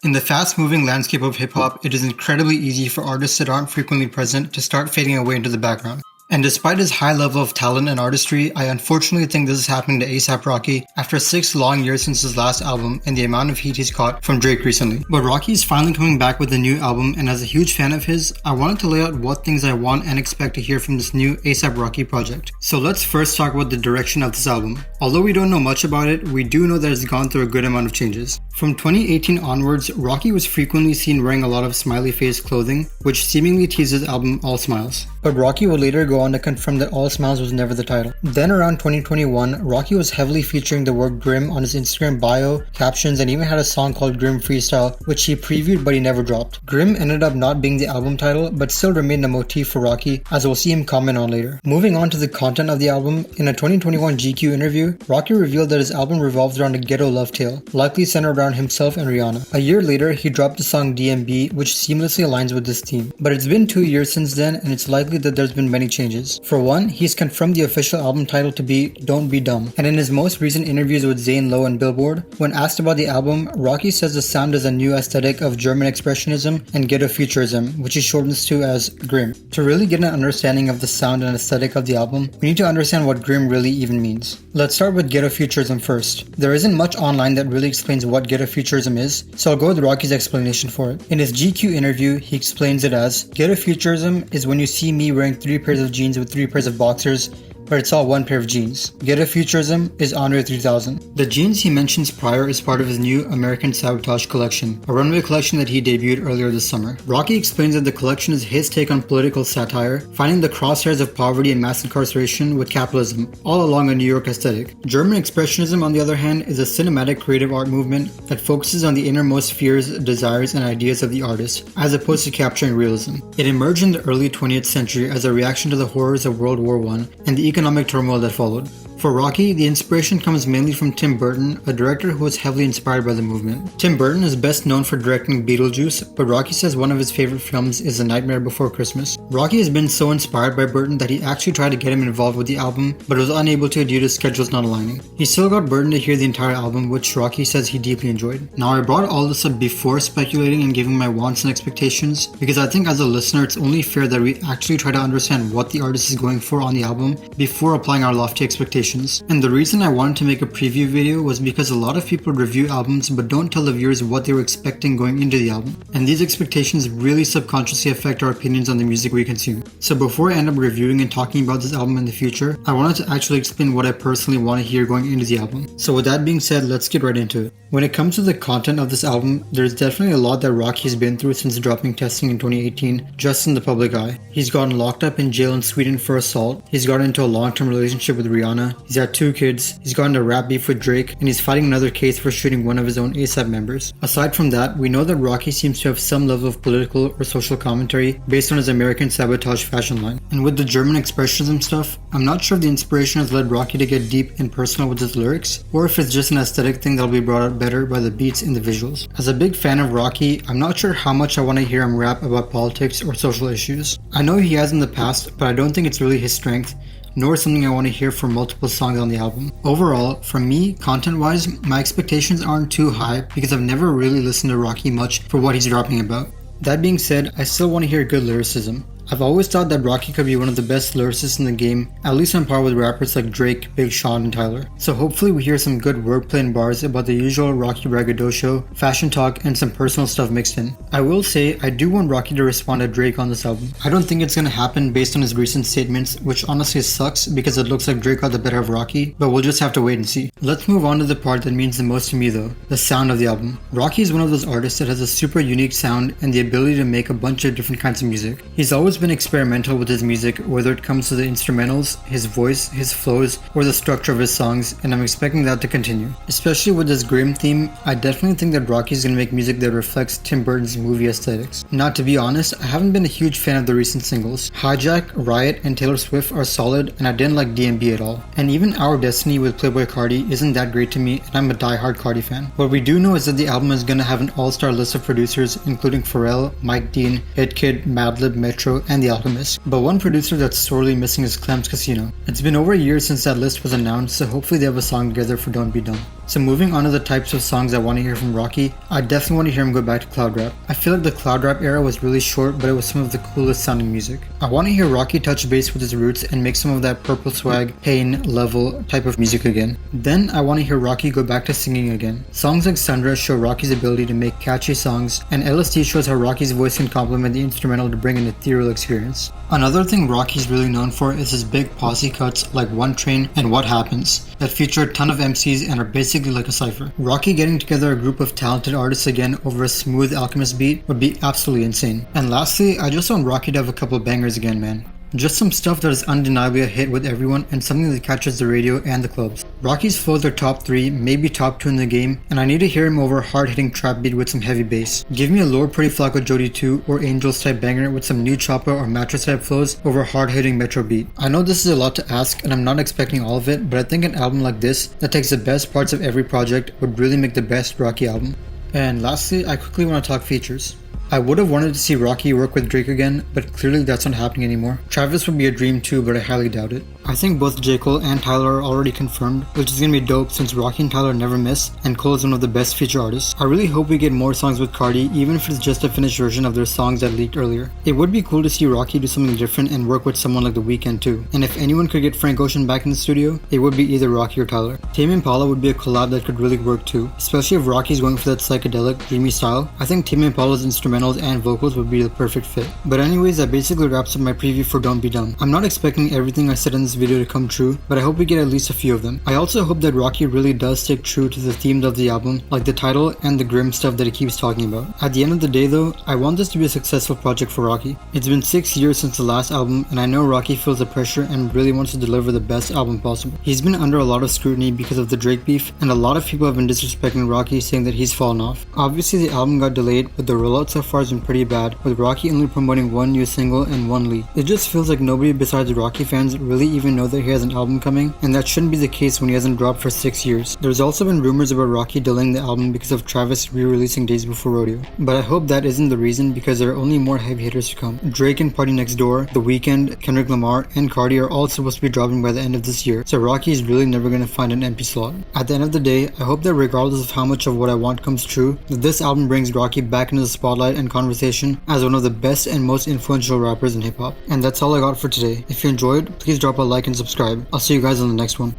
In the fast-moving landscape of hip-hop, it is incredibly easy for artists that aren't frequently present to start fading away into the background. And despite his high level of talent and artistry, I unfortunately think this is happening to A$AP Rocky after 6 long years since his last album and the amount of heat he's caught from Drake recently. But Rocky is finally coming back with a new album, and as a huge fan of his, I wanted to lay out what things I want and expect to hear from this new A$AP Rocky project. So let's first talk about the direction of this album. Although we don't know much about it, we do know that it's gone through a good amount of changes. From 2018 onwards, Rocky was frequently seen wearing a lot of smiley face clothing, which seemingly teased his album All Smiles. But Rocky would later go on to confirm that All Smiles was never the title. Then around 2021, Rocky was heavily featuring the word Grim on his Instagram bio, captions, and even had a song called Grim Freestyle, which he previewed but he never dropped. Grim ended up not being the album title, but still remained a motif for Rocky, as we'll see him comment on later. Moving on to the content of the album, in a 2021 GQ interview, Rocky revealed that his album revolves around a ghetto love tale, likely centered around himself and Rihanna. A year later, he dropped the song DMB, which seamlessly aligns with this theme. But it's been 2 years since then, and it's likely that there's been many changes. For one, he's confirmed the official album title to be Don't Be Dumb. And in his most recent interviews with Zane Lowe and Billboard, when asked about the album, Rocky says the sound is a new aesthetic of German expressionism and ghetto futurism, which he shortens to as Grim. To really get an understanding of the sound and aesthetic of the album, we need to understand what Grim really even means. Let's start with ghetto futurism first. There isn't much online that really explains what ghetto futurism is, so I'll go with Rocky's explanation for it. In his GQ interview, he explains it as, ghetto futurism is when you see me wearing 3 pairs of jeans with 3 pairs of boxers, but it's all 1 pair of jeans. Ghetto futurism is Andre 3000. The jeans he mentions prior is part of his new American Sabotage collection, a runway collection that he debuted earlier this summer. Rocky explains that the collection is his take on political satire, finding the crosshairs of poverty and mass incarceration with capitalism, all along a New York aesthetic. German expressionism, on the other hand, is a cinematic creative art movement that focuses on the innermost fears, desires, and ideas of the artist, as opposed to capturing realism. It emerged in the early 20th century as a reaction to the horrors of World War I and the economic turmoil that followed. For Rocky, the inspiration comes mainly from Tim Burton, a director who was heavily inspired by the movement. Tim Burton is best known for directing Beetlejuice, but Rocky says one of his favorite films is The Nightmare Before Christmas. Rocky has been so inspired by Burton that he actually tried to get him involved with the album, but was unable to due to schedules not aligning. He still got Burton to hear the entire album, which Rocky says he deeply enjoyed. Now, I brought all this up before speculating and giving my wants and expectations, because I think as a listener it's only fair that we actually try to understand what the artist is going for on the album before applying our lofty expectations. And the reason I wanted to make a preview video was because a lot of people review albums but don't tell the viewers what they were expecting going into the album. And these expectations really subconsciously affect our opinions on the music we consume. So before I end up reviewing and talking about this album in the future, I wanted to actually explain what I personally want to hear going into the album. So with that being said, let's get right into it. When it comes to the content of this album, there's definitely a lot that Rocky has been through since dropping Testing in 2018, just in the public eye. He's gotten locked up in jail in Sweden for assault, he's gotten into a long-term relationship with Rihanna, he's had 2 kids, he's gotten a rap beef with Drake, and he's fighting another case for shooting one of his own A$AP members. Aside from that, we know that Rocky seems to have some level of political or social commentary based on his American Sabotage fashion line. And with the German expressionism stuff, I'm not sure if the inspiration has led Rocky to get deep and personal with his lyrics, or if it's just an aesthetic thing that'll be brought out better by the beats and the visuals. As a big fan of Rocky, I'm not sure how much I want to hear him rap about politics or social issues. I know he has in the past, but I don't think it's really his strength, nor something I want to hear for multiple songs on the album. Overall, for me, content-wise, my expectations aren't too high because I've never really listened to Rocky much for what he's rapping about. That being said, I still want to hear good lyricism. I've always thought that Rocky could be one of the best lyricists in the game, at least on par with rappers like Drake, Big Sean, and Tyler. So hopefully we hear some good wordplay and bars about the usual Rocky braggadocio, fashion talk, and some personal stuff mixed in. I will say, I do want Rocky to respond to Drake on this album. I don't think it's gonna happen based on his recent statements, which honestly sucks because it looks like Drake got the better of Rocky, but we'll just have to wait and see. Let's move on to the part that means the most to me though, the sound of the album. Rocky is one of those artists that has a super unique sound and the ability to make a bunch of different kinds of music. He's always been experimental with his music, whether it comes to the instrumentals, his voice, his flows, or the structure of his songs, and I'm expecting that to continue. Especially with this grim theme, I definitely think that Rocky's gonna make music that reflects Tim Burton's movie aesthetics. Now, to be honest, I haven't been a huge fan of the recent singles. Hijack, Riot, and Taylor Swift are solid, and I didn't like DMB at all. And even Our Destiny with Playboi Carti isn't that great to me, and I'm a die-hard Carti fan. What we do know is that the album is gonna have an all-star list of producers, including Pharrell, Mike Dean, Hit Kid, Madlib, Metro, and The Alchemist, but one producer that's sorely missing is Clem's Casino. It's been over a year since that list was announced, so hopefully they have a song together for Don't Be Dumb. So moving on to the types of songs I want to hear from Rocky, I definitely want to hear him go back to cloud rap. I feel like the cloud rap era was really short, but it was some of the coolest sounding music. I want to hear Rocky touch base with his roots and make some of that Purple Swag, Pain, Level type of music again. Then I want to hear Rocky go back to singing again. Songs like Sundra show Rocky's ability to make catchy songs, and LSD shows how Rocky's voice can complement the instrumental to bring an ethereal experience. Another thing Rocky's really known for is his big posse cuts like One Train and What Happens that feature a ton of MCs and are basically like a cypher. Rocky getting together a group of talented artists again over a smooth Alchemist beat would be absolutely insane. And lastly, I just want Rocky to have a couple bangers again, man. Just some stuff that is undeniably a hit with everyone and something that catches the radio and the clubs. Rocky's flows are top 3, maybe top 2 in the game, and I need to hear him over a hard-hitting trap beat with some heavy bass. Give me a Lord Pretty Flacco Jody 2 or Angels type banger with some new chopper or mattress type flows over a hard-hitting metro beat. I know this is a lot to ask and I'm not expecting all of it, but I think an album like this that takes the best parts of every project would really make the best Rocky album. And lastly, I quickly want to talk features. I would have wanted to see Rocky work with Drake again, but clearly that's not happening anymore. Travis would be a dream too, but I highly doubt it. I think both J. Cole and Tyler are already confirmed, which is gonna be dope since Rocky and Tyler never miss, and Cole is one of the best feature artists. I really hope we get more songs with Carti, even if it's just a finished version of their songs that leaked earlier. It would be cool to see Rocky do something different and work with someone like The Weeknd too. And if anyone could get Frank Ocean back in the studio, it would be either Rocky or Tyler. Tame Impala would be a collab that could really work too, especially if Rocky's going for that psychedelic, dreamy style. I think Tame Impala's instrumentals and vocals would be the perfect fit. But anyways, that basically wraps up my preview for Don't Be Dumb. I'm not expecting everything I said in this video to come true, but I hope we get at least a few of them. I also hope that Rocky really does stick true to the themes of the album, like the title and the grim stuff that he keeps talking about. At the end of the day though, I want this to be a successful project for Rocky. It's been 6 years since the last album, and I know Rocky feels the pressure and really wants to deliver the best album possible. He's been under a lot of scrutiny because of the Drake beef, and a lot of people have been disrespecting Rocky, saying that he's fallen off. Obviously the album got delayed, but the rollout so far has been pretty bad, with Rocky only promoting one new single and one leak. It just feels like nobody besides Rocky fans really even know that he has an album coming, and that shouldn't be the case when he hasn't dropped for 6 years. There's also been rumors about Rocky delaying the album because of Travis re-releasing Days Before Rodeo, but I hope that isn't the reason, because there are only more heavy hitters to come. Drake and Party Next Door, The Weeknd, Kendrick Lamar, and Carti are all supposed to be dropping by the end of this year, so Rocky is really never going to find an empty slot. At the end of the day, I hope that regardless of how much of what I want comes true, that this album brings Rocky back into the spotlight and conversation as one of the best and most influential rappers in hip-hop. And that's all I got for today. If you enjoyed, please drop a like and subscribe. I'll see you guys on the next one.